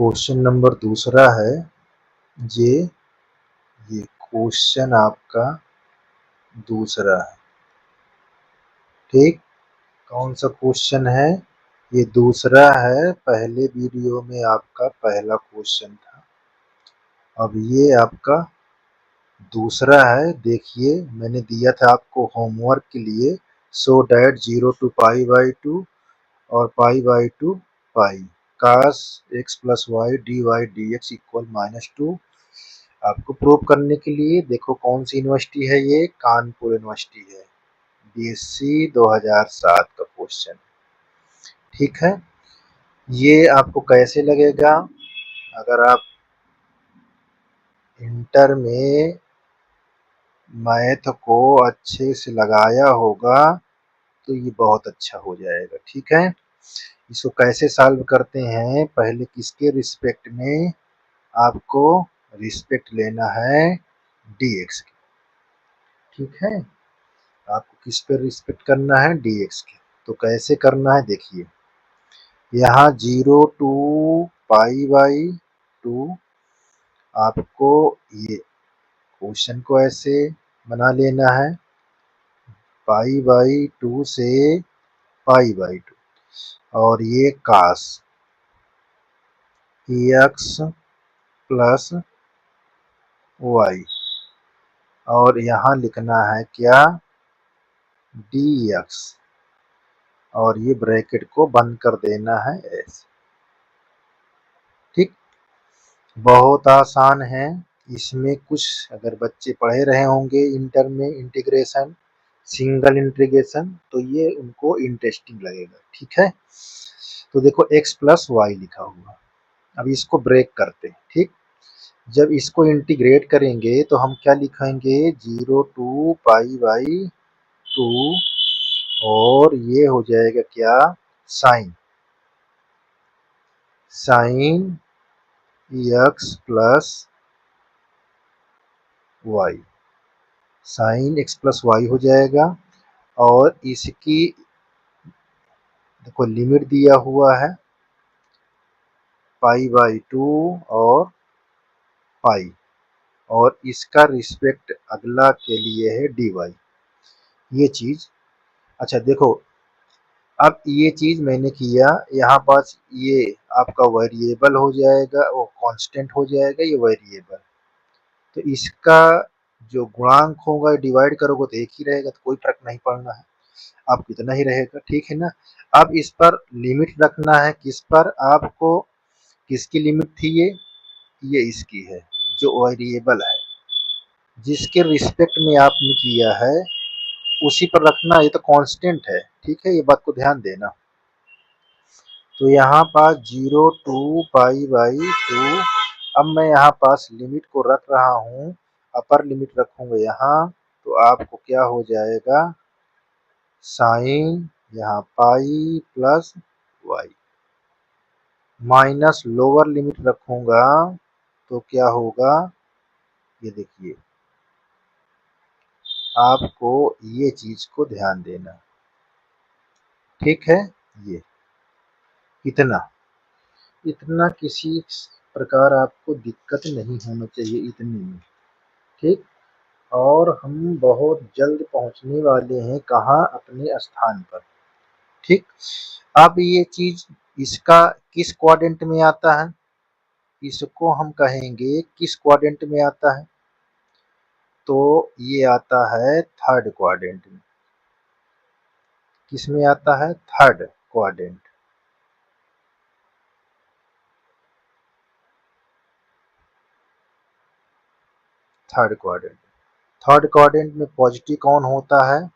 Question number दूसरा है ये क्वेश्चन आपका दूसरा है। ठीक, कौन सा क्वेश्चन है? ये दूसरा है। पहले वीडियो में आपका पहला क्वेश्चन था, अब ये आपका दूसरा है। देखिए, मैंने दिया था आपको होमवर्क के लिए, सो डैट 0 to π/2 और π/2 pi cos x plus y d y d x equal -2 आपको प्रूव करने के लिए। देखो कौन सी यूनिवर्सिटी है, ये कानपुर यूनिवर्सिटी है। बीएससी 2007 का क्वेश्चन। ठीक है, ये आपको कैसे लगेगा? अगर आप इंटर में मैथ को अच्छे से लगाया होगा तो ये बहुत अच्छा हो जाएगा। ठीक है, इसको कैसे सॉल्व करते हैं? पहले किसके रिस्पेक्ट में आपको रिस्पेक्ट लेना है? dx की। ठीक है, आपको किस पे रिस्पेक्ट करना है? dx के। तो कैसे करना है देखिए, यहाँ 0 to π/2 आपको ये क्वेश्चन को ऐसे बना लेना है, π/2 से π/2 और ये cos x प्लस वाई और यहाँ लिखना है क्या? dx और ये ब्रैकेट को बंद कर देना है ऐसे। ठीक, बहुत आसान है। इसमें कुछ अगर बच्चे पढ़े रहे होंगे इंटर में इंटीग्रेशन, सिंगल इंटीग्रेशन, तो ये उनको इंटरेस्टिंग लगेगा। ठीक है, तो देखो x प्लस वाई लिखा हुआ, अब इसको ब्रेक करते हैं। ठीक, जब इसको इंटीग्रेट करेंगे तो हम क्या लिखेंगे? 0 to π/2 और ये हो जाएगा क्या? Sine x plus y, sine x plus y हो जाएगा। और इसकी देखो लिमिट दिया हुआ है π/2 और पाई, और इसका रिस्पेक्ट अगला के लिए है dy। ये चीज अच्छा देखो, अब ये चीज मैंने किया, यहाँ पास ये आपका वेरिएबल हो जाएगा, वो कांस्टेंट हो जाएगा ये वेरिएबल। तो इसका जो गुणांक होगा डिवाइड करोगे तो एक ही रहेगा, तो कोई फर्क नहीं पड़ना है, आप कितना ही रहेगा। ठीक है ना, अब इस पर लिमिट रखना है। किस पर? आपको किसकी लिमिट थी ये इसकी है, जो वेरिएबल है जिसके रिस्पेक्ट में आपने किया है उसी पर रखना। ये तो कांस्टेंट है। ठीक है, ये बात को ध्यान देना। तो यहाँ पास 0 to π/2, अब मैं यहाँ पास लिमिट को रख रहा हूँ, अपर लिमिट रखूंगा यहाँ, तो आपको क्या हो जाएगा? साइन यहाँ pi plus y, minus lower limit रखूंगा तो क्या होगा? ये देखिए, आपको ये चीज को ध्यान देना। ठीक है, ये इतना इतना किसी प्रकार आपको दिक्कत नहीं होना चाहिए इतने में। ठीक, और हम बहुत जल्द पहुंचने वाले हैं कहाँ? अपने स्थान पर। ठीक, अब ये चीज इसका किस क्वाड्रेंट में आता है? इसको हम कहेंगे किस क्वाड्रेंट में आता है? तो ये आता है थर्ड क्वाड्रेंट में। किस में आता है? Third quadrant. Third quadrant, third quadrant में पॉजिटिव कौन होता है?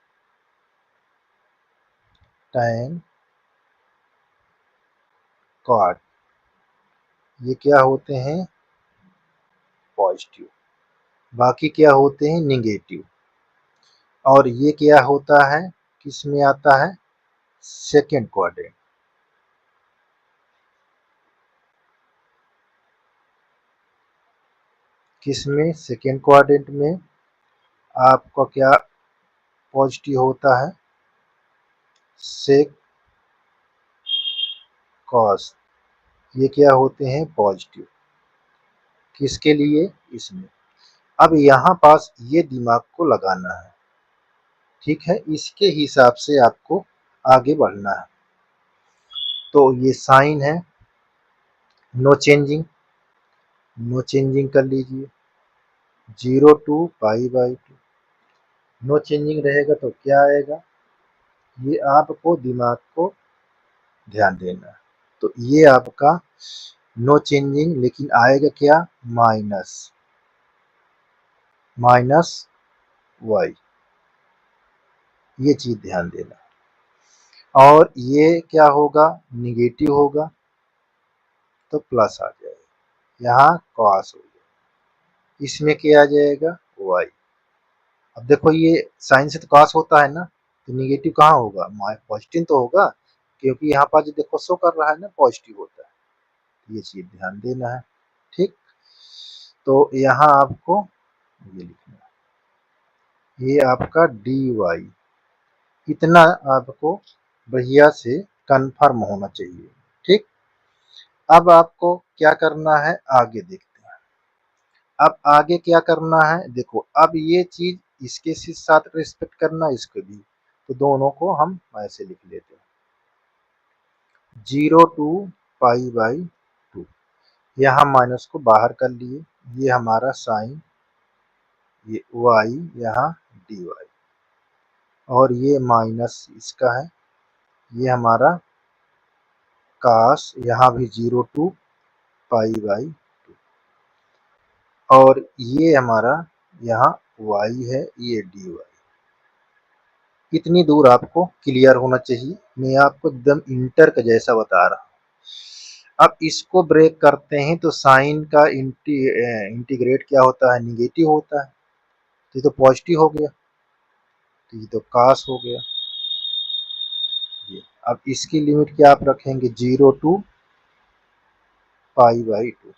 टैन क्वाड, ये क्या होते हैं? पॉजिटिव। बाकी क्या होते हैं? निगेटिव। और ये क्या होता है? किस में आता है? Second quadrant. किस में? सेकेंड क्वाड्रेंट में आपका क्या पॉजिटिव होता है? सेक कॉस ये क्या होते हैं, पॉजिटिव। किसके लिए, इसमें। अब यहाँ पास ये दिमाग को लगाना है, ठीक है, इसके हिसाब से आपको आगे बढ़ना है। तो ये साइन है, नो चेंजिंग, नो चेंजिंग कर लीजिए, 0 to π/2। नो चेंजिंग रहेगा तो क्या आएगा, ये आपको दिमाग को ध्यान देना है। तो ये आपका नो चेंजिंग, लेकिन आएगा क्या, माइनस y। ये चीज ध्यान देना। और ये क्या होगा, निगेटिव होगा तो प्लस आ जाएगा, यहाँ कॉस हो जाएगा, इसमें क्या आ जाएगा, y। अब देखो ये साइन से तो कॉस होता है ना, तो निगेटिव कहाँ होगा, पॉजिटिव तो होगा, क्योंकि यहाँ पर जो देखो शो कर रहा है ना, पॉजिटिव होता है। ये चीज ध्यान देना है, ठीक। तो यहाँ आपको ये लिखना है, ये आपका dy, इतना आपको बढ़िया से कंफर्म होना चाहिए, ठीक। अब आपको क्या करना है, आगे देखते हैं। अब आगे क्या करना है, देखो अब ये चीज इसके साथ रिस्पेक्ट करना, इसको भी, तो दोनों को हम ऐसे लिख लेते हैं, 0 to π/2। यहाँ माइनस को बाहर कर लिए, ये हमारा साइन, ये y, यहाँ dy, और ये माइनस इसका है, ये हमारा कास, यहाँ भी 0 to π/2, और ये हमारा यहाँ y है, ये dy। इतनी दूर आपको क्लियर होना चाहिए, मैं आपको एकदम इंटर का जैसा बता रहा हूँ। अब इसको ब्रेक करते हैं तो साइन का इंटीग्रेट क्या होता है, निगेटिव होता है, तो ये तो पॉजिटिव हो गया, तो ये तो कास हो गया ये। अब इसकी लिमिट क्या आप रखेंगे, 0 to π/2,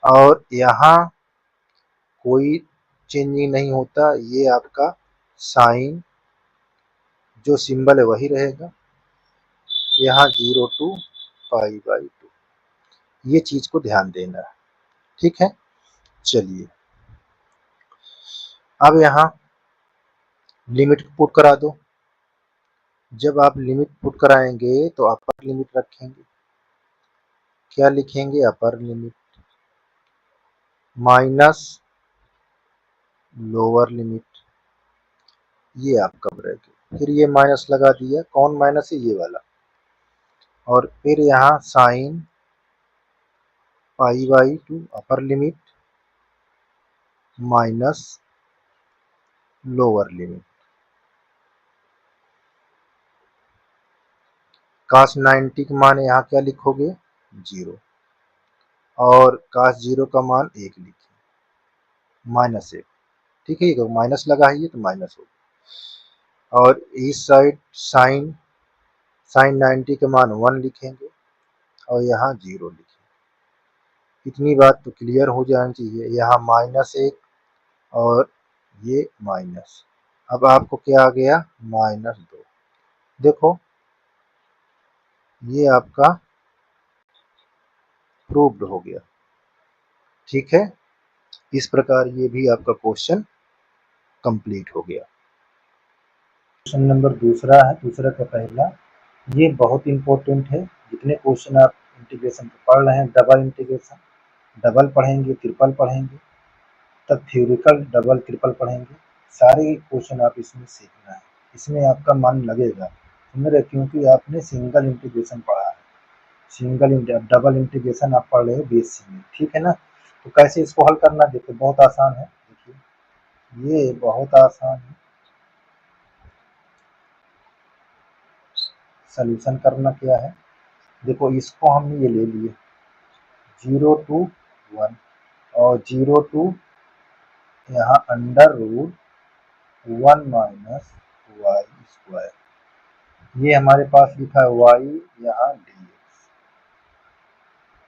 और यहाँ कोई चेंजिंग नहीं होता, ये आपका साइन जो सिंबल है वही रहेगा, यहाँ 0 to π/2। ये चीज को ध्यान देना है, ठीक है। चलिए अब यहाँ लिमिट पुट करा दो। जब आप लिमिट पुट कराएंगे तो अपर लिमिट रखेंगे, क्या लिखेंगे, अपर लिमिट माइनस लोअर लिमिट, ये आपका ब्रैकेट, फिर ये माइनस लगा दिया, कौन माइनस है, ये वाला, और फिर यहाँ sine π/2 upper limit minus lower limit, cos 90 का मान यहाँ क्या लिखोगे, 0, और cos 0 का मान 1 लिखिए, -1, ठीक है, ये माइनस लगा है, ये तो माइनस होगा। और इस साइड साइन 90 का मान 1 लिखेंगे, और यहाँ 0 लिखेंगे। इतनी बात तो क्लियर हो जानी चाहिए, यहाँ -1 और ये माइनस, अब आपको क्या आ गया, -2। देखो ये आपका प्रूव्ड हो गया, ठीक है। इस प्रकार ये भी आपका क्वेश्चन कंप्लीट हो गया। क्वेश्चन नंबर दूसरा है, दूसरा का पहला, ये बहुत इंपॉर्टेंट है। जितने क्वेश्चन आप इंटीग्रेशन पढ़ रहे हैं, डबल इंटीग्रेशन, डबल पढ़ेंगे, ट्रिपल पढ़ेंगे, तब थ्योरिकल डबल ट्रिपल पढ़ेंगे, सारे क्वेश्चन आप इसमें सीखना है, इसमें आपका मन लगेगा, समझ रहे, क्योंकि आपने सिंगल इंटीग्रेशन पढ़ा है, डबल इंटीग्रेशन आप पढ़ रहे हो बेसिक में, ठीक है ना। तो कैसे इसको हल करना, देखिए बहुत आसान है, देखिए ये बहुत आसान है। सॉल्यूशन करना क्या है, देखो इसको हमने ये ले लिए 0 to 1, और 0 to यहाँ √1 माइनस y², ये हमारे पास लिखा है y, यहाँ dx,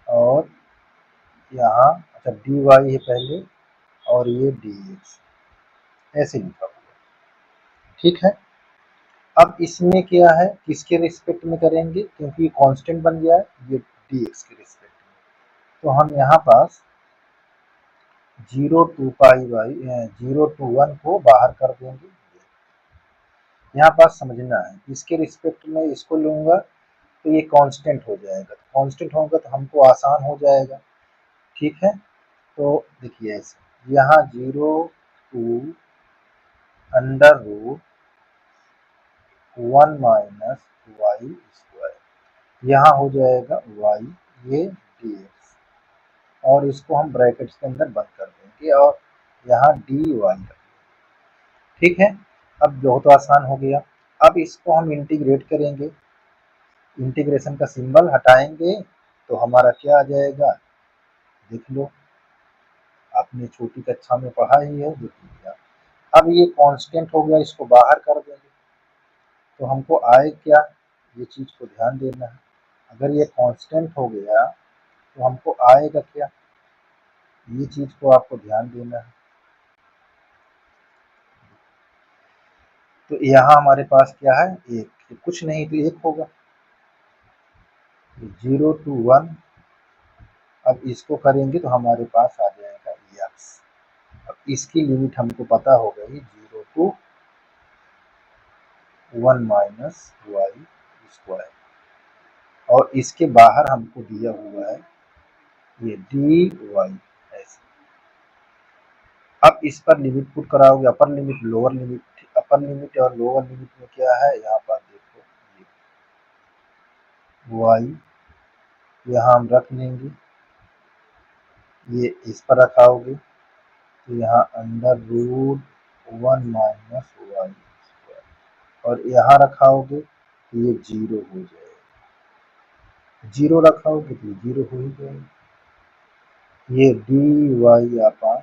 और यहाँ अच्छा dy है पहले, और ये dx, ऐसे लिखा हुआ, ठीक है। अब इसमें क्या है, किसके रिस्पेक्ट में करेंगे, क्योंकि ये कांस्टेंट बन गया है, ये dx के रिस्पेक्ट में। तो हम यहाँ पास 0 to पाई बाई 0 to 1 को बाहर कर देंगे। यहाँ पास समझना है, इसके रिस्पेक्ट में इसको लूंगा तो ये कांस्टेंट हो जाएगा, कांस्टेंट होगा तो हमको आसान हो जाएगा। ठीक है, तो देखिए ऐसे यहाँ 0 to under root 1 minus y square, यहाँ हो जाएगा y ये dx, और इसको हम ब्रैकेट्स के अंदर बंद कर देंगे और यहाँ dy। ठीक है, अब बहुत आसान हो गया। अब इसको हम इंटीग्रेट करेंगे, इंटीग्रेशन का सिंबल हटाएंगे तो हमारा क्या आ जाएगा, देख लो, आपने छोटी कक्षा में पढ़ा ही है, देख लीजिए। अब ये कांस्टेंट हो गया, इसको बाहर कर देंगे तो हमको आए क्या, ये चीज को ध्यान देना है। अगर ये कांस्टेंट हो गया तो हमको आएगा क्या, ये चीज को आपको ध्यान देना है। तो यहाँ हमारे पास क्या है, एक, कुछ नहीं तो एक होगा, 0 to 1। अब इसको करेंगे तो हमारे पास आ जाएगा x। अब इसकी लिमिट हमको पता हो गई 0 to 1 माइनस वाई स्क्वायर, और इसके बाहर हमको दिया हुआ है ये dy ऐसे। अब इस पर लिमिट पुट कराओगे, upper limit lower limit, upper limit और लोअर लिमिट में क्या है, यहाँ पर देखो ये y यहाँ हम रख लेंगे, ये इस पर रखाओगे तो यहाँ under root 1 minus y square, और यहाँ रखाओगे तो ये 0 हो जाएगा, 0 रखाओगे तो ये 0 हो ही जाएगा। ये dy अपन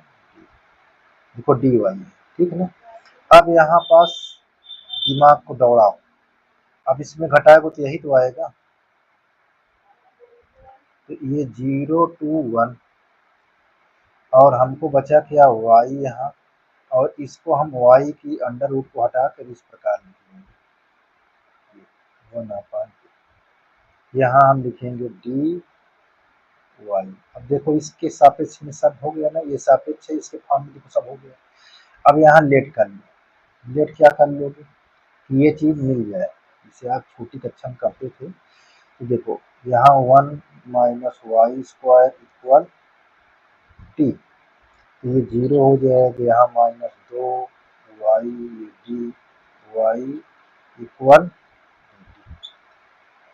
देखो dy है, ठीक है ना। अब यहाँ पास दिमाग को दौड़ाओ, अब इसमें घटाएगा तो यही तो आएगा, तो ये 0 to 1 और हमको बचा क्या y यहाँ, और इसको हम y की अंडर रूट को हटा कर इस प्रकार लिखेंगे 1/2। यहाँ हम लिखेंगे dy। अब देखो इसके सापेक्ष में सब हो गया ना, ये सापेक्ष है, इसके फॉर्म में देखो सब हो गया। अब यहाँ लेट कर लो, लेट क्या कर लोगे, ये चीज मिल जाए, जिसे आप छोटी कक्षा में करते थे। तो देखो यहाँ 1 minus y square equal t, तो ये 0 हो जाएगा, यहाँ -2 वाई डी वाई इक्वल।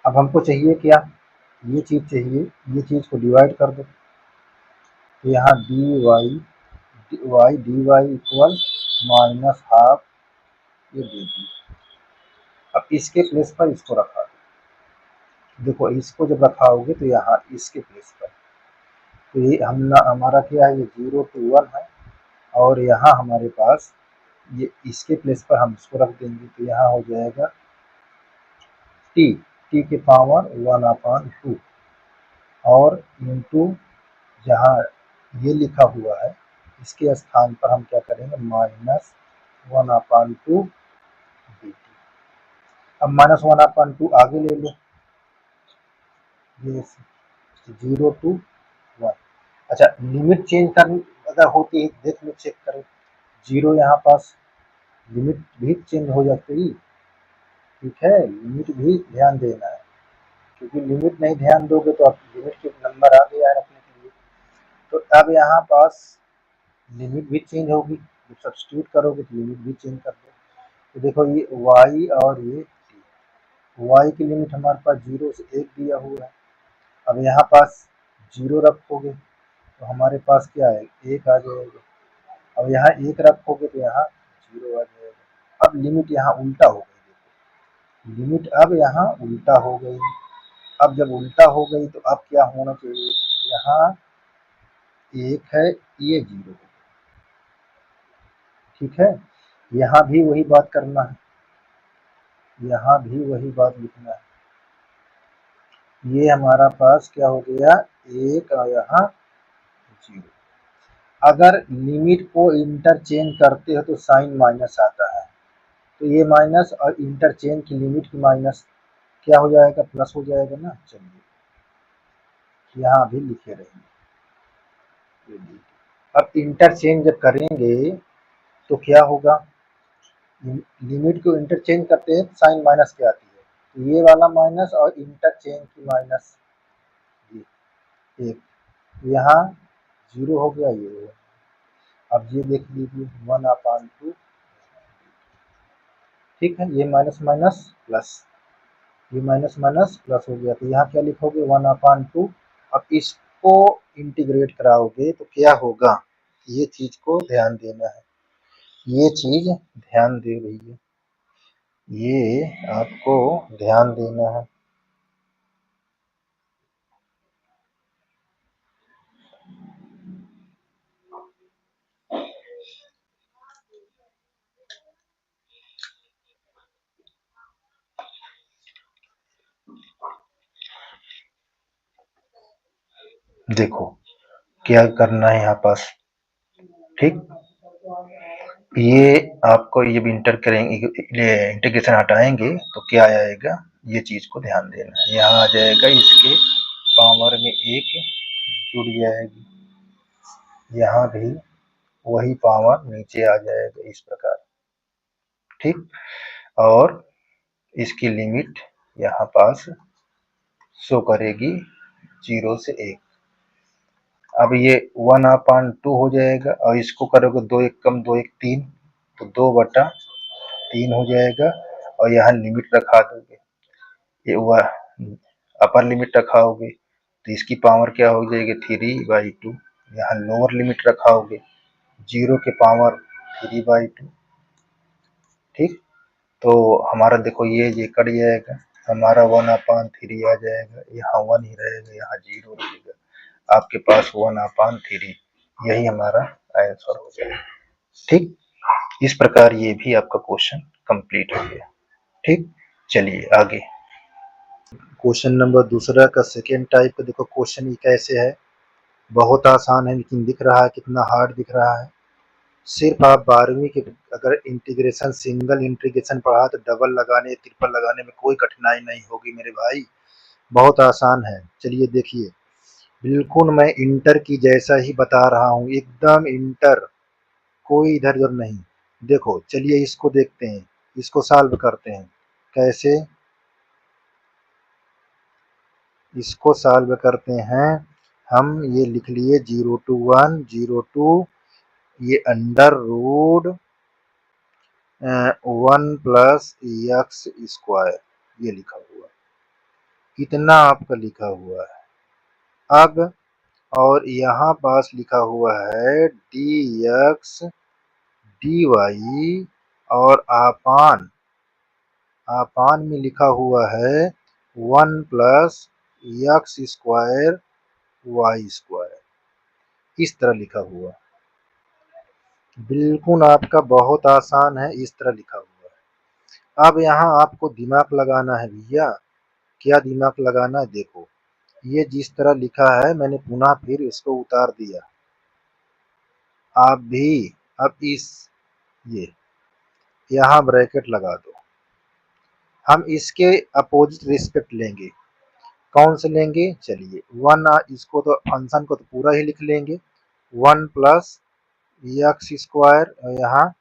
अब हमको चाहिए क्या, ये चीज चाहिए, ये चीज को डिवाइड कर दो, तो यहाँ डी वाई इक्वल -12 ये डी टी। अब इसके प्लेस पर इसको रखा दो, देखो इसको जब रखाओगे तो यहाँ इसके प्लेस पर, तो ये हमारा क्या है, ये 0 to 1 है, और यहाँ हमारे पास ये इसके प्लेस पर हम इसको रख देंगे, तो यहाँ हो जाएगा टी के पावर 1/2, और इंटू जहाँ ये लिखा हुआ है इसके स्थान पर हम क्या करेंगे, -1/2 dt। अब -1/2 आगे ले लो, ये 0 to 1। अच्छा, लिमिट चेंज करनी अगर होती है, देख लो, चेक करो, 0 यहाँ पास लिमिट भी चेंज हो जाती। ठीक है, लिमिट भी ध्यान देना है, क्योंकि लिमिट नहीं ध्यान दोगे तो आप लिमिट के नंबर आ गया है रखने के लिए। तो अब यहाँ पास लिमिट भी चेंज होगी, जब सब्स्टिट्यूट करोगे तो लिमिट भी चेंज कर दो। तो देखो ये y और ये t, y की लिमिट हमारे पास 0 से 1 दिया हुआ है। अब यहाँ पास 0 रखोगे तो हमारे पास क्या है, 1 आ जाएगा। अब यहाँ 1 रखोगे तो यहाँ 0 आ जाएगा। अब लिमिट यहाँ उल्टा हो गई, देखो लिमिट अब यहाँ उल्टा हो गई। अब जब उल्टा हो गई तो अब क्या होना चाहिए, यहाँ 1 है, ये 0 है। ठीक है, यहाँ भी वही बात करना है, यहाँ भी वही बात लिखना है। ये हमारा पास क्या हो गया, 1 और यहाँ 0। अगर लिमिट को इंटरचेंज करते हो तो साइन माइनस आता है, तो ये माइनस और इंटरचेंज की लिमिट की माइनस क्या हो जाएगा, प्लस हो जाएगा ना। चलिए यहाँ भी लिखे रहेंगे। अब इंटरचेंज जब करेंगे तो क्या होगा, लिमिट को इंटरचेंज करते हैं साइन माइनस के आती है, तो ये वाला माइनस और इंटरचेंज की माइनस, ये एक यहाँ जीरो हो गया, ये हो। अब ये देख लीजिए 1/2, ठीक है, ये माइनस माइनस प्लस, ये माइनस माइनस प्लस हो गया, तो यहाँ क्या लिखोगे 1/2। अब इसको इंटीग्रेट कराओगे तो क्या होगा, ये चीज को ध्यान देना है, ये चीज ध्यान दे रही है, ये आपको ध्यान देना है। देखो क्या करना है यहाँ पास, ठीक, ये आपको ये भी इंटर करेंगे, इंटीग्रेशन हटाएंगे तो क्या आएगा, ये चीज को ध्यान देना है, यहाँ आ जाएगा इसके पावर में एक जुड़ जाएगी, यहाँ भी वही पावर नीचे आ जाएगा इस प्रकार, ठीक, और इसकी लिमिट यहाँ पास शो करेगी 0 से 1। अब ये 1/2 हो जाएगा और इसको करोगे 2 1 कम 2 1 3, तो 2/3 हो जाएगा, और यहाँ लिमिट रखा दोगे, ये हुआ अपर लिमिट रखाओगे तो इसकी पावर क्या हो जाएगी 3/2, यहाँ लोअर लिमिट रखाओगे 0 के पावर 3/2, ठीक, तो हमारा देखो ये कट जाएगा, हमारा 1/3 आ जाएगा, यहाँ 1 ही रहेगा, यहाँ 0 रहेगा, आपके पास 1/3, यही हमारा आंसर हो जाएगा, ठीक। इस प्रकार ये भी आपका क्वेश्चन कंप्लीट हो गया, ठीक। चलिए आगे क्वेश्चन नंबर दूसरा का सेकेंड टाइप का देखो क्वेश्चन ये कैसे है, बहुत आसान है लेकिन दिख रहा है कितना हार्ड दिख रहा है। सिर्फ आप 12वीं के अगर इंटीग्रेशन सिंगल इंटीग्रेशन पढ़ा तो डबल लगाने ट्रिपल लगाने में कोई कठिनाई नहीं होगी मेरे भाई, बहुत आसान है। चलिए देखिए, बिल्कुल मैं इंटर की जैसा ही बता रहा हूँ, एकदम इंटर, कोई इधर उधर नहीं। देखो चलिए इसको देखते हैं, इसको सॉल्व करते हैं कैसे, इसको सॉल्व करते हैं हम, ये लिख लिए 0 to 1 0 to, ये under root 1 plus x square, ये लिखा हुआ है, इतना आपका लिखा हुआ है। अब और यहाँ पास लिखा हुआ है डी एक्स डी वाई, और आपान, आपान में लिखा हुआ है 1 plus x square y square, इस तरह लिखा हुआ, बिल्कुल आपका बहुत आसान है, इस तरह लिखा हुआ है। अब यहाँ आपको दिमाग लगाना है भैया, क्या दिमाग लगाना है, देखो ये जिस तरह लिखा है मैंने पुनः फिर इसको उतार दिया, आप भी अब इस, ये यहाँ ब्रैकेट लगा दो, हम इसके अपोजिट रिस्पेक्ट लेंगे, कौन से लेंगे, चलिए 1, इसको तो फंक्शन को तो पूरा ही लिख लेंगे, 1 प्लस एक्स स्क्वायर और यहाँ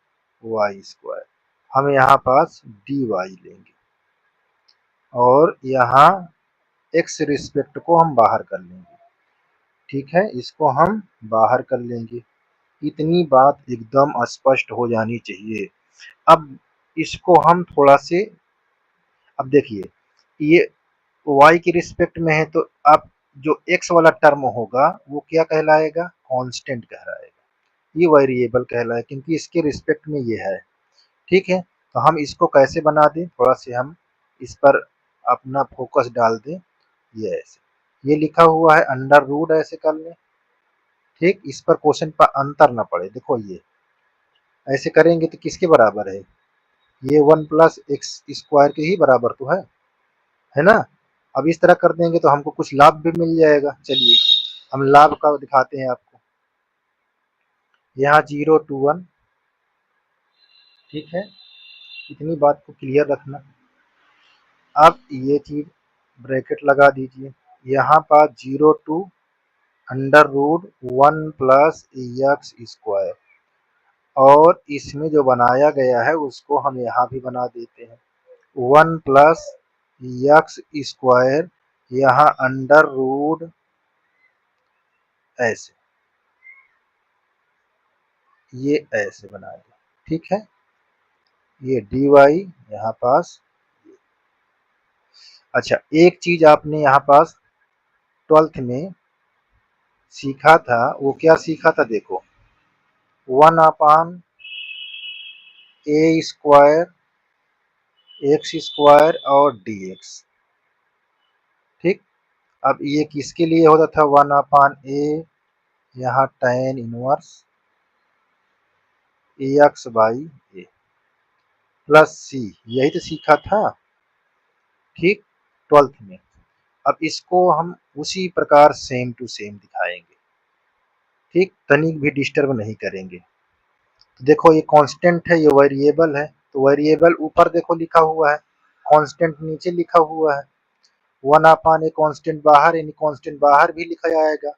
वाई स्क्वायर, हम यहाँ पास डी वाई लेंगे, और यहाँ एक्स रिस्पेक्ट को हम बाहर कर लेंगे, ठीक है, इसको हम बाहर कर लेंगे। इतनी बात एकदम स्पष्ट हो जानी चाहिए। अब इसको हम थोड़ा से, अब देखिए ये y के रिस्पेक्ट में है, तो अब जो x वाला टर्म होगा वो क्या कहलाएगा, कांस्टेंट कहलाएगा, ये वेरिएबल कहलाएगा क्योंकि इसके रिस्पेक्ट में ये है, ठीक है। तो हम इसको कैसे बना दें, थोड़ा से हम इस पर अपना फोकस डाल दें, ये ऐसे, ये लिखा हुआ है अंडर रूट, ऐसे कर लें, ठीक, इस पर क्वेश्चन पर अंतर ना पड़े, देखो ये ऐसे करेंगे तो किसके बराबर है, ये 1 प्लस एक्स स्क्वायर के ही बराबर तो है ना। अब इस तरह कर देंगे तो हमको कुछ लाभ भी मिल जाएगा, चलिए हम लाभ का दिखाते हैं आपको, यहाँ 0 to 1, ठीक है, इतनी बात को क्लियर रखना। अब ये चीज ब्रैकेट लगा दीजिए, यहाँ पास 0 to √1 प्लस एक्स स्क्वायर, और इसमें जो बनाया गया है उसको हम यहाँ भी बना देते हैं। 1 प्लस एक्स स्क्वायर, यहाँ अंडर रूट ऐसे, ये ऐसे बना दिया, ठीक है। ये डी वाई यहाँ पास। अच्छा, एक चीज आपने यहाँ पास 12th में सीखा था, वो क्या सीखा था देखो, 1/a² एक्स स्क्वायर और डी एक्स, ठीक। अब ये किसके लिए होता था, 1/a, यहाँ tan इनवर्स ax/a प्लस सी, यही तो सीखा था, ठीक, 12th में। अब इसको हम उसी प्रकार सेम टू सेम दिखाएंगे, ठीक, तनिक भी डिस्टर्ब नहीं करेंगे। तो देखो ये कांस्टेंट है, ये वेरिएबल है, तो वेरिएबल ऊपर देखो लिखा हुआ है, कांस्टेंट नीचे लिखा हुआ है। 1/a कांस्टेंट बाहर, यानी कांस्टेंट बाहर भी लिखा जाएगा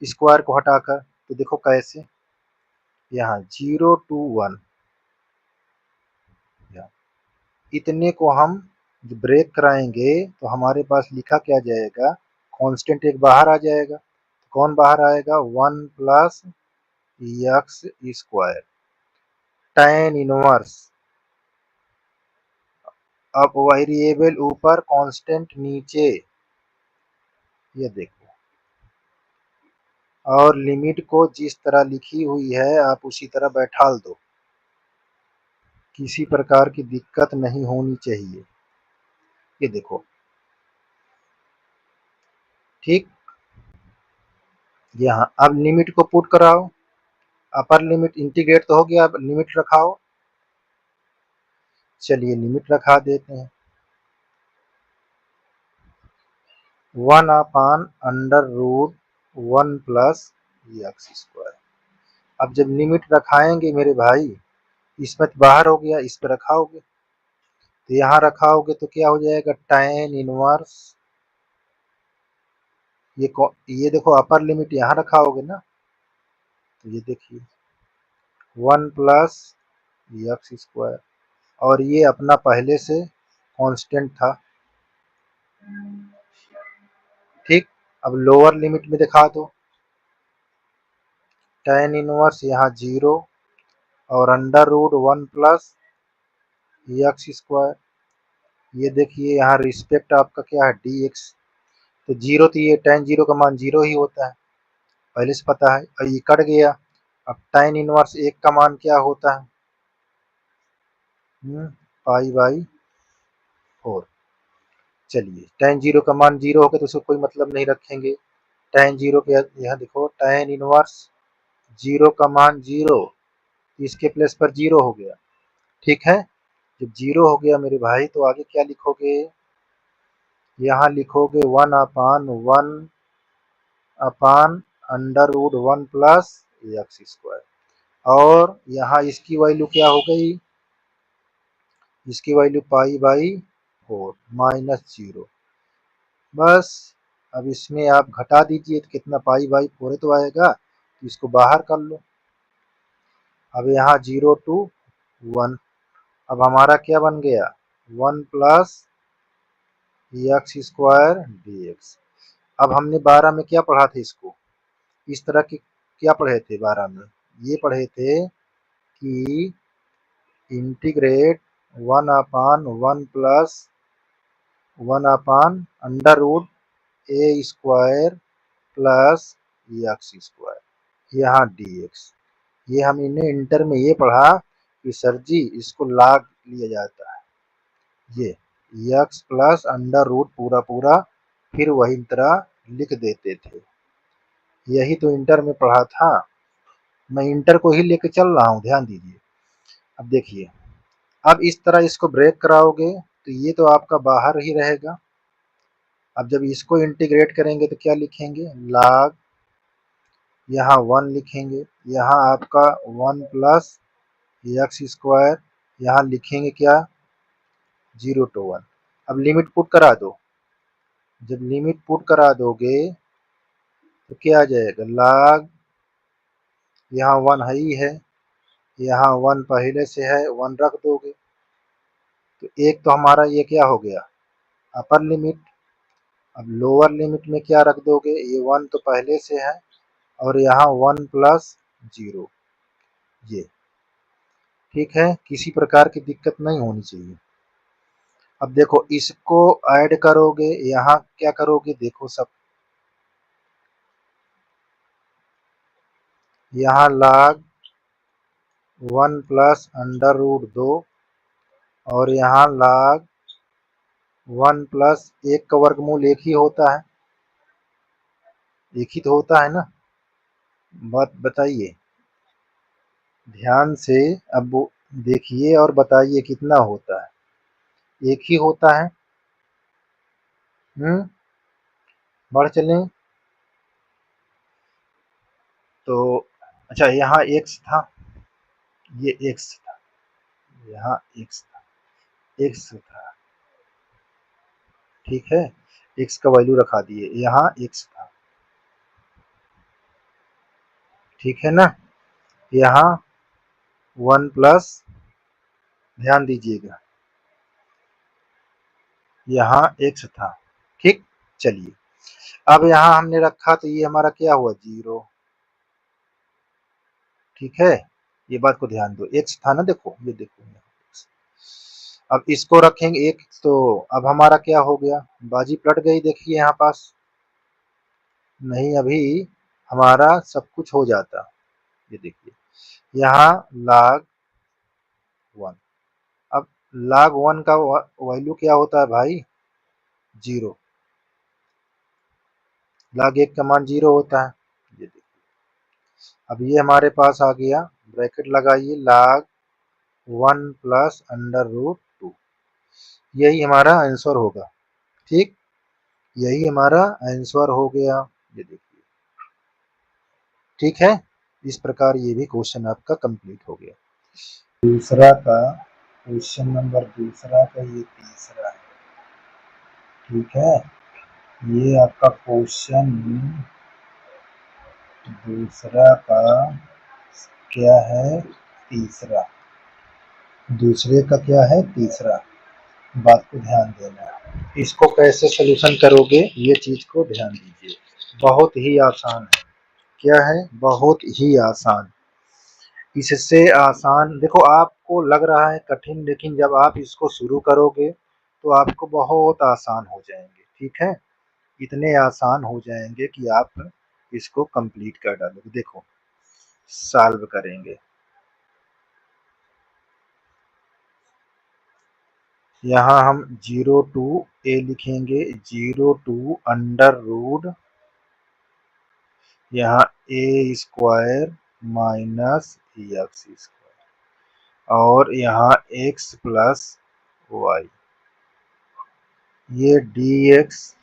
स्क्वायर को हटाकर। तो देखो कैसे, यहाँ 0 to 1, इतने को हम ब्रेक कराएंगे तो हमारे पास लिखा क्या जाएगा, कांस्टेंट एक बाहर आ जाएगा। कौन बाहर आएगा, 1 plus x square tan inverse. अब वेरिएबल ऊपर, कांस्टेंट नीचे, ये देखो, और लिमिट को जिस तरह लिखी हुई है आप उसी तरह बैठाल दो, किसी प्रकार की दिक्कत नहीं होनी चाहिए। ये देखो, ठीक। यहाँ अब लिमिट को पुट कराओ, अपर लिमिट इंटीग्रेट तो हो गया, अब लिमिट रखाओ। चलिए लिमिट रखा देते हैं, 1/√1 प्लस एक्स स्क्वायर। अब जब लिमिट रखाएंगे मेरे भाई, इसमें तो बाहर हो गया, इस पर रखाओगे, तो यहाँ रखाओगे तो क्या हो जाएगा, tan इनवर्स, ये देखो अपर लिमिट यहाँ रखाओगे ना, तो ये देखिए 1 प्लस एक्स स्क्वायर, और ये अपना पहले से कांस्टेंट था, ठीक। अब लोअर लिमिट में दिखा दो, tan इनवर्स यहाँ 0 और √1 प्लस एक्स स्क्वायर। ये देखिए यहाँ रिस्पेक्ट आपका क्या है, डी एक्स, तो 0, तो ये tan 0 का मान 0 ही होता है, पहले से पता है, और ये कट गया। अब tan इनवर्स 1 का मान क्या होता है, π/4। चलिए tan 0 का मान 0 हो गया तो उसको कोई मतलब नहीं रखेंगे, tan 0 के यहाँ देखो tan इनवर्स 0 का मान 0, इसके प्लेस पर 0 हो गया, ठीक है। जब 0 हो गया मेरे भाई तो आगे क्या लिखोगे, यहाँ लिखोगे 1/√1 प्लस एक्स स्क्वायर, और यहाँ इसकी वैल्यू क्या हो गई, इसकी वैल्यू π/4 -0। बस, अब इसमें आप घटा दीजिए तो कितना, π/4 तो आएगा, तो इसको बाहर कर लो। अब यहाँ 0 to 1, अब हमारा क्या बन गया, 1 plus x square D x. अब हमने 12 में क्या पढ़ा था, इसको इस तरह की क्या पढ़े थे 12 में, ये पढ़े थे कि integrate 1/1 plus 1/√a² plus x square, यहाँ डी एक्स। ये हमने इंटर में ये पढ़ा कि सर जी इसको log लिया जाता है, ये एक्स प्लस अंडर रूट पूरा पूरा, फिर वही तरह लिख देते थे, यही तो इंटर में पढ़ा था। मैं इंटर को ही लेके चल रहा हूँ, ध्यान दीजिए। अब देखिए, अब इस तरह इसको ब्रेक कराओगे तो ये तो आपका बाहर ही रहेगा। अब जब इसको इंटीग्रेट करेंगे तो क्या लिखेंगे, log, यहाँ 1 लिखेंगे, यहाँ आपका 1 प्लस एक्स स्क्वायर, यहाँ लिखेंगे क्या, 0 to 1। अब लिमिट पुट करा दो, जब लिमिट पुट करा दोगे तो क्या आ जाएगा, log, यहाँ 1 है ही है, यहाँ 1 पहले से है, 1 रख दोगे तो एक तो हमारा ये क्या हो गया, अपर लिमिट। अब लोअर लिमिट में क्या रख दोगे, ये 1 तो पहले से है और यहाँ 1 प्लस 0, ये ठीक है, किसी प्रकार की दिक्कत नहीं होनी चाहिए। अब देखो इसको ऐड करोगे, यहाँ क्या करोगे, देखो सब, यहाँ log 1 प्लस अंडर रूट 2 और यहाँ log 1 प्लस 1 का वर्गमूल 1 ही होता है, 1 ही तो होता है ना। बात बताइए ध्यान से, अब देखिए और बताइए कितना होता है, 1 ही होता है। बढ़ चलें तो, अच्छा यहाँ x था, ये x था, यहाँ x था, x था, ठीक है, x का वैल्यू रखा दिए, यहाँ x था, ठीक है ना। यहाँ 1 प्लस, ध्यान दीजिएगा, यहाँ x था, ठीक। चलिए अब यहाँ हमने रखा तो ये हमारा क्या हुआ, 0, ठीक है। ये बात को ध्यान दो, x था ना, देखो ये देखो, अब इसको रखेंगे एक तो अब हमारा क्या हो गया, बाजी पलट गई, देखिए यहाँ पास, नहीं अभी हमारा सब कुछ हो जाता, ये देखिए यहाँ log 1, अब log 1 का वैल्यू क्या होता है भाई, 0, log 1 का मान 0 होता है, ये देखिए। अब ये हमारे पास आ गया, ब्रैकेट लगाइए, log 1 प्लस अंडर रूट 2, यही हमारा आंसर होगा, ठीक, यही हमारा आंसर हो गया, ये देखिए, ठीक है। इस प्रकार ये भी क्वेश्चन आपका कंप्लीट हो गया। दूसरा का क्वेश्चन नंबर दूसरा का ये तीसरा है, ठीक है, ये आपका क्वेश्चन दूसरा का क्या है, तीसरा, दूसरे का क्या है, तीसरा, बात को ध्यान देना है। इसको कैसे सलूशन करोगे ये चीज को ध्यान दीजिए, बहुत ही आसान है, क्या है, बहुत ही आसान। इससे आसान देखो, आपको लग रहा है कठिन, लेकिन जब आप इसको शुरू करोगे तो आपको बहुत आसान हो जाएंगे, ठीक है, इतने आसान हो जाएंगे कि आप इसको कंप्लीट कर डालोगे। देखो सॉल्व करेंगे, यहाँ हम 0 टू a लिखेंगे, 0 टू अंडर रूट, यहाँ a square minus x square और यहाँ x प्लस वाई, ये dx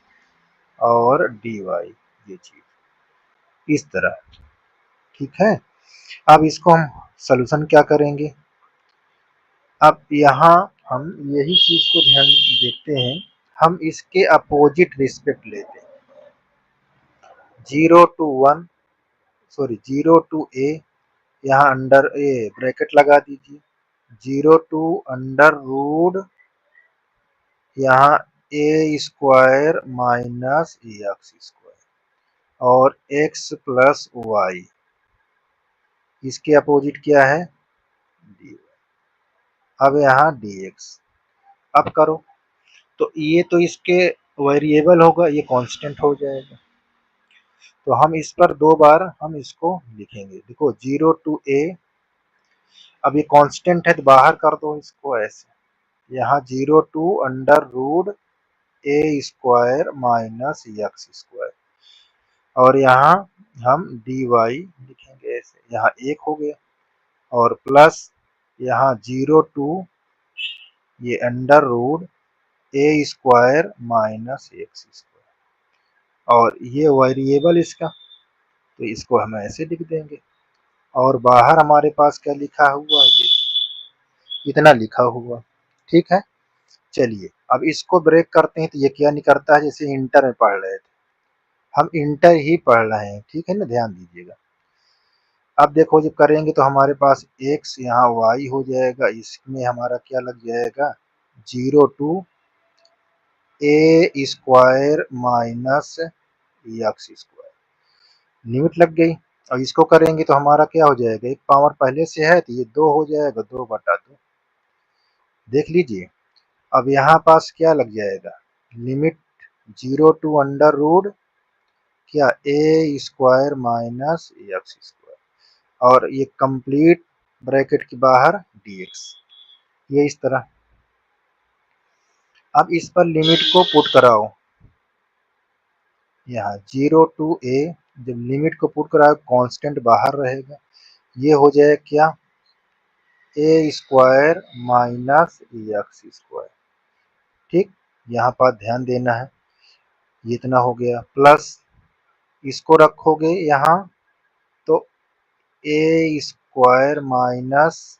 और dy, ये चीज इस तरह, ठीक है। अब इसको हम सॉल्यूशन क्या करेंगे, अब यहाँ हम यही चीज को ध्यान देखते हैं, हम इसके अपोजिट रिस्पेक्ट लेते हैं, 0 टू 1, सॉरी 0 टू a, यहाँ अंडर ए ब्रैकेट लगा दीजिए, 0 टू अंडर रूट, यहाँ a square minus x square और x प्लस वाई, इसके अपोजिट क्या है, dy, अब यहाँ dx, अब करो तो ये तो इसके वेरिएबल होगा, ये कांस्टेंट हो जाएगा, तो हम इस पर 2 बार हम इसको लिखेंगे, देखो 0 टू a, अब ये कांस्टेंट है तो बाहर कर दो इसको ऐसे, यहाँ 0 to under root a square minus x square और यहाँ हम dy लिखेंगे ऐसे, यहाँ 1 हो गया और प्लस यहाँ 0 टू ये under root a square minus x square और ये वेरिएबल इसका, तो इसको हम ऐसे लिख देंगे और बाहर हमारे पास क्या लिखा हुआ है, ये इतना लिखा हुआ, ठीक है। चलिए अब इसको ब्रेक करते हैं तो ये क्या नहीं करता है, जैसे इंटर में पढ़ रहे थे, हम इंटर ही पढ़ रहे हैं, ठीक है ना, ध्यान दीजिएगा। अब देखो जब करेंगे तो हमारे पास x यहाँ y हो जाएगा, इसमें हमारा क्या लग जाएगा 0 to a square minus x square, limit लग गई। और इसको करेंगे तो हमारा क्या हो जाएगा, एक पावर पहले से है तो ये 2 हो जाएगा, 2/2 देख लीजिए। अब यहाँ पास क्या लग जाएगा, लिमिट 0 टू अंडर रूट क्या ए स्क्वायर माइनस एक्स स्क्वायर, और ये कंप्लीट ब्रैकेट के बाहर dx, ये इस तरह। अब इस पर लिमिट को पुट कराओ, यहाँ 0 टू a, जब लिमिट को पुट कराओ कांस्टेंट बाहर रहेगा, ये हो जाए क्या ए स्क्वायर माइनस एक्स स्क्वायर, ठीक। यहाँ पर ध्यान देना है, ये इतना हो गया, प्लस इसको रखोगे यहाँ तो a square minus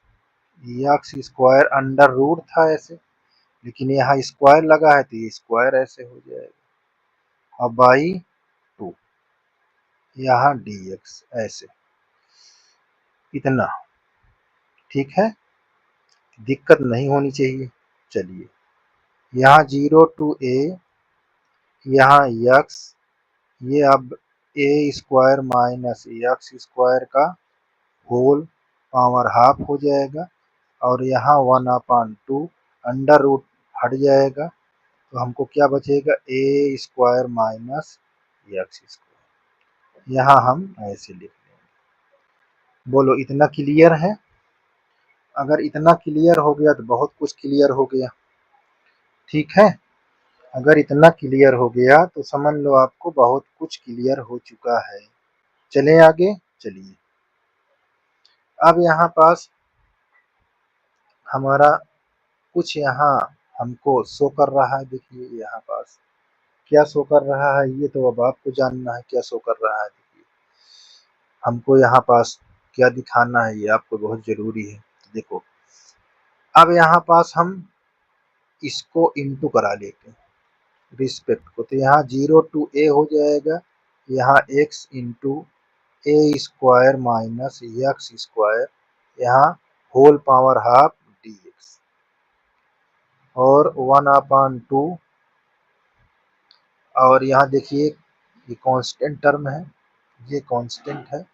x square under root था ऐसे, लेकिन यहाँ स्क्वायर लगा है तो ये स्क्वायर ऐसे हो जाएगा, अब बाई 2 यहाँ dx ऐसे, इतना, ठीक है, दिक्कत नहीं होनी चाहिए। चलिए यहाँ 0 टू a, यहाँ x, ये अब ए स्क्वायर माइनस एक्स स्क्वायर का होल पावर हाफ हो जाएगा, और यहाँ 1/2 अंडर रूट हट जाएगा, तो हमको क्या बचेगा ए स्क्वायर माइनस एक्स स्क्वायर, यहाँ हम ऐसे लिख लेंगे। बोलो इतना क्लियर है? अगर इतना क्लियर हो गया तो बहुत कुछ क्लियर हो गया, ठीक है। अगर इतना क्लियर हो गया तो समझ लो आपको बहुत कुछ क्लियर हो चुका है। चलें आगे, चलिए। अब यहाँ पास हमारा कुछ यहाँ हमको शो कर रहा है, देखिए यहाँ पास क्या शो कर रहा है, ये तो अब आपको जानना है क्या शो कर रहा है। देखिए हमको यहाँ पास क्या दिखाना है, ये आपको बहुत जरूरी है। तो देखो अब यहाँ पास हम इसको इंटू करा लेते हैं रिस्पेक्ट को, तो यहाँ 0 टू a हो जाएगा, यहाँ x इंटू ए स्क्वायर माइनस एक्स स्क्वायर, यहाँ होल पावर हाफ dx, और 1/2, और यहाँ देखिए ये कांस्टेंट टर्म है, ये कांस्टेंट है,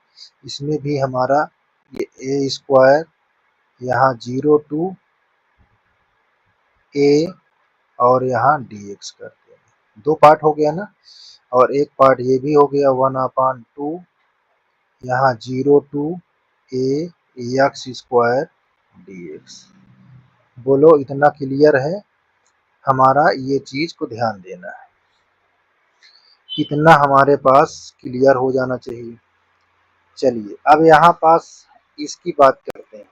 इसमें भी हमारा ये ए स्क्वायर, यहाँ 0 टू a, और यहाँ dx करते हैं, दो पार्ट हो गया ना, और एक पार्ट ये भी हो गया 1/2, यहाँ 0 to a x square dx। बोलो इतना क्लियर है? हमारा ये चीज को ध्यान देना है, इतना हमारे पास क्लियर हो जाना चाहिए। चलिए अब यहाँ पास इसकी बात करते हैं।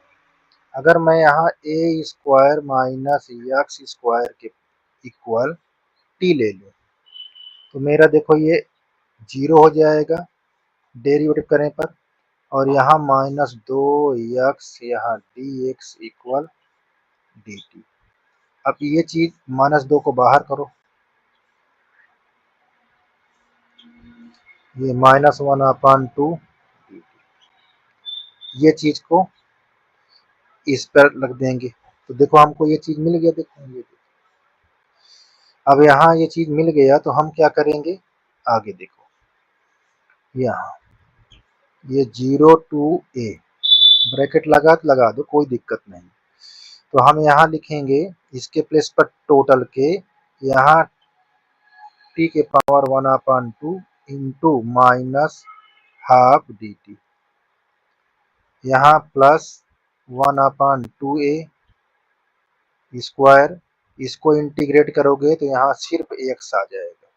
अगर मैं यहाँ ए स्क्वायर माइनस एक्स स्क्वायर के इक्वल टी ले लूँ तो मेरा देखो ये 0 हो जाएगा डेरिवेटिव करने पर, और यहाँ -2x, यहाँ dx इक्वल dt। अब ये चीज -2 को बाहर करो, ये -1/2 dt, ये चीज को इस पर लग देंगे, तो देखो हमको ये चीज मिल गया। देखो ये, अब यहाँ ये चीज मिल गया तो हम क्या करेंगे आगे, देखो यहाँ ये 0 टू a, ब्रैकेट लगा दो, कोई दिक्कत नहीं। तो हम यहाँ लिखेंगे इसके प्लेस पर टोटल के, यहाँ t के power 1/2 into minus half dt, यहाँ प्लस 1/2a स्क्वायर, इसको इंटीग्रेट करोगे तो यहाँ सिर्फ x आ जाएगा,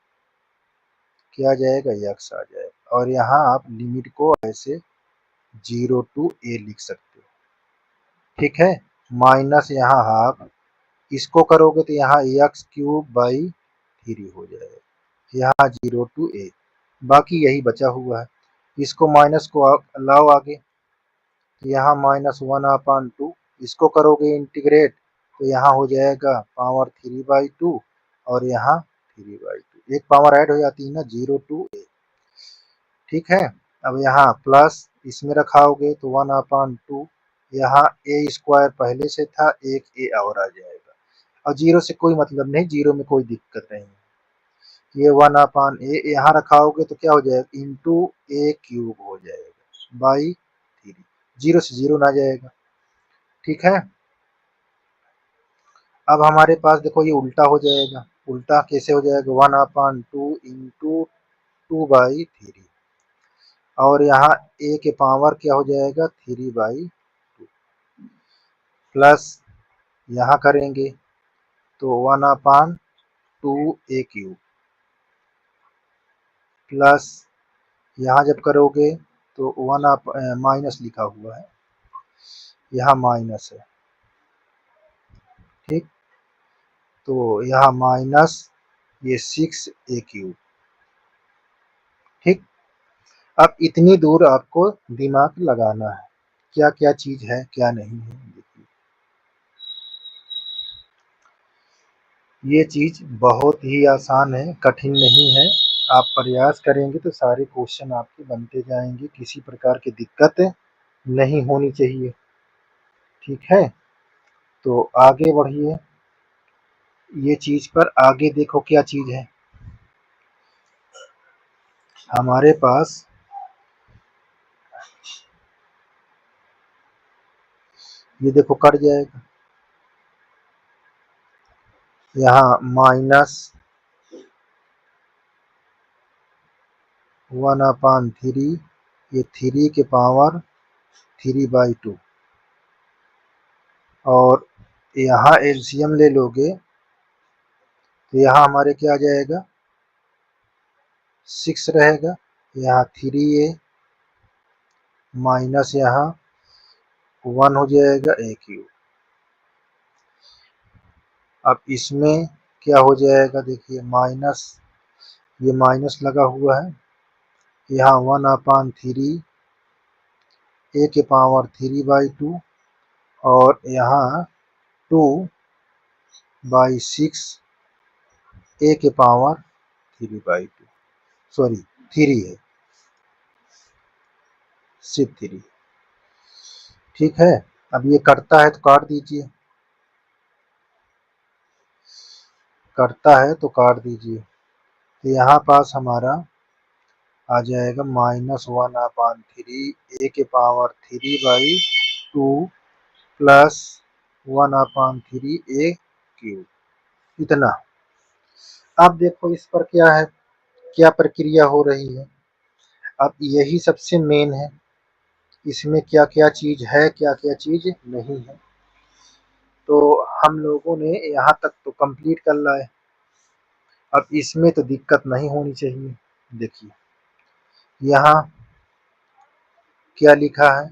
क्या आ जाएगा, x आ जाएगा, और यहाँ आप लिमिट को ऐसे 0 टू a लिख सकते हो, ठीक है। माइनस यहाँ हाफ, इसको करोगे तो यहाँ x³/3 हो जाएगा, यहाँ 0 टू a, बाकी यही बचा हुआ है। इसको माइनस को लाओ आगे, तो यहाँ -1/2, इसको करोगे इंटीग्रेट तो यहाँ हो जाएगा पावर 3/2 और यहाँ 3/2, एक पावर ऐड हो जाती है ना, 0 to a। ठीक है, अब यहाँ प्लस इसमें रखाओगे तो 1/2, यहाँ ए स्क्वायर पहले से था, एक ए और आ जाएगा, और जीरो से कोई मतलब नहीं, जीरो में कोई दिक्कत नहीं। ये 1/a यहाँ रखाओगे तो क्या हो जाएगा, इंटू ए क्यूब हो जाएगा बाई 3, जीरो से जीरो ना जाएगा। ठीक है, अब हमारे पास देखो ये उल्टा हो जाएगा, उल्टा कैसे हो जाएगा, 1/2 इंटू 2/3, और यहाँ ए के पावर क्या हो जाएगा 3/2, प्लस यहाँ करेंगे तो 1/2 a क्यूब, प्लस यहाँ जब करोगे तो माइनस लिखा हुआ है, यहाँ माइनस है। ठीक, तो यहाँ माइनस ये 6a क्यूब। ठीक, अब इतनी दूर आपको दिमाग लगाना है, क्या क्या चीज है क्या नहीं है। देखिए ये चीज बहुत ही आसान है, कठिन नहीं है, आप प्रयास करेंगे तो सारे क्वेश्चन आपके बनते जाएंगे, किसी प्रकार की दिक्कत नहीं होनी चाहिए। ठीक है, तो आगे बढ़िए, ये चीज पर आगे देखो क्या चीज है हमारे पास। ये देखो कट जाएगा, यहाँ माइनस 1/3, ये 3 के पावर 3/2, और यहाँ एलसीएम ले लोगे तो यहाँ हमारे क्या आ जाएगा 6 रहेगा, यहाँ 3a माइनस यहाँ 1 हो जाएगा a क्यूब। अब इसमें क्या हो जाएगा, देखिए माइनस, ये माइनस लगा हुआ है, यहाँ 1/3 a के पावर 3/2, और यहाँ 2/6 a के पावर 3/2, सॉरी 3 है, सिर्फ 3। ठीक है, अब ये कटता है तो काट दीजिए, कटता है तो काट दीजिए, तो यहाँ पास हमारा आ जाएगा -1/3 a के पावर 3/2 प्लस 1/3 a क्यूब, इतना। अब देखो इस पर क्या है, क्या प्रक्रिया हो रही है, अब यही सबसे मेन है, इसमें क्या क्या चीज है क्या क्या चीज नहीं है, तो हम लोगों ने यहाँ तक तो कंप्लीट कर लाए। अब इसमें तो दिक्कत नहीं होनी चाहिए। देखिए यहाँ क्या लिखा है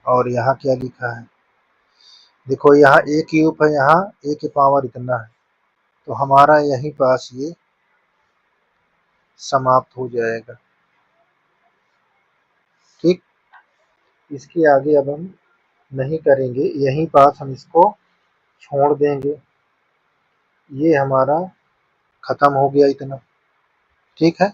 और यहाँ क्या लिखा है, देखो यहाँ a क्यूब है, यहाँ a के पावर इतना है, तो हमारा यहीं पास ये समाप्त हो जाएगा। ठीक, इसके आगे अब हम नहीं करेंगे, यहीं पास हम इसको छोड़ देंगे, ये हमारा खत्म हो गया इतना। ठीक है।